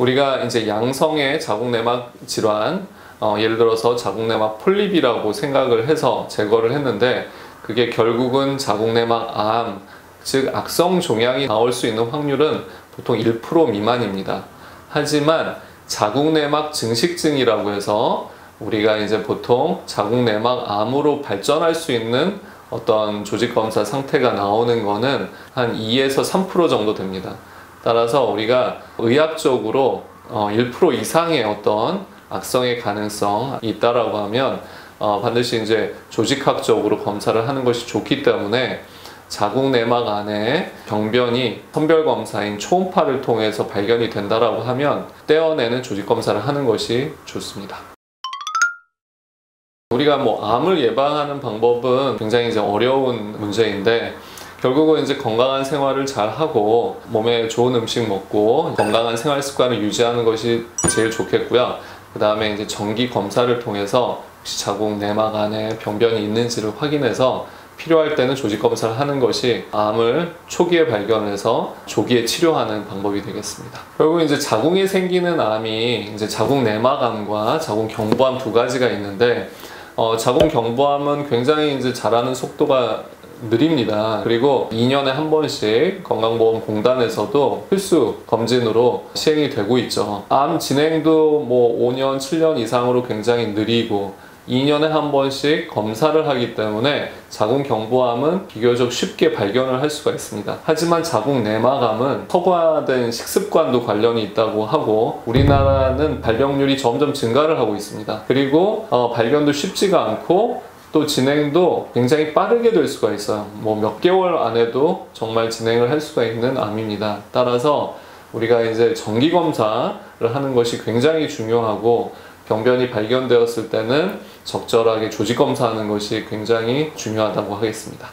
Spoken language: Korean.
우리가 이제 양성의 자궁내막 질환, 예를 들어서 자궁내막 폴립이라고 생각을 해서 제거를 했는데, 그게 결국은 자궁내막 암, 즉 악성 종양이 나올 수 있는 확률은 보통 1% 미만입니다. 하지만 자궁내막 증식증이라고 해서 우리가 이제 보통 자궁내막 암으로 발전할 수 있는 어떤 조직검사 상태가 나오는 거는 한 2에서 3% 정도 됩니다. 따라서 우리가 의학적으로 1% 이상의 어떤 악성의 가능성이 있다라고 하면 반드시 이제 조직학적으로 검사를 하는 것이 좋기 때문에, 자궁내막 안에 병변이 선별검사인 초음파를 통해서 발견이 된다라고 하면 떼어내는 조직검사를 하는 것이 좋습니다. 우리가 암을 예방하는 방법은 굉장히 이제 어려운 문제인데, 결국은 이제 건강한 생활을 잘 하고 몸에 좋은 음식 먹고 건강한 생활 습관을 유지하는 것이 제일 좋겠고요. 그 다음에 이제 정기 검사를 통해서 혹시 자궁내막 안에 병변이 있는지를 확인해서 필요할 때는 조직 검사를 하는 것이 암을 초기에 발견해서 조기에 치료하는 방법이 되겠습니다. 결국 이제 자궁에 생기는 암이 이제 자궁내막암과 자궁경부암 두 가지가 있는데, 자궁경부암은 굉장히 이제 자라는 속도가 느립니다. 그리고 2년에 한 번씩 건강보험공단에서도 필수 검진으로 시행이 되고 있죠. 암 진행도 5년, 7년 이상으로 굉장히 느리고 2년에 한 번씩 검사를 하기 때문에 자궁경부암은 비교적 쉽게 발견을 할 수가 있습니다. 하지만 자궁내막암은 서구화된 식습관도 관련이 있다고 하고, 우리나라는 발병률이 점점 증가를 하고 있습니다. 그리고 발견도 쉽지가 않고 또 진행도 굉장히 빠르게 될 수가 있어요. 몇 개월 안에도 정말 진행을 할 수가 있는 암입니다. 따라서 우리가 이제 정기검사를 하는 것이 굉장히 중요하고, 병변이 발견되었을 때는 적절하게 조직검사하는 것이 굉장히 중요하다고 하겠습니다.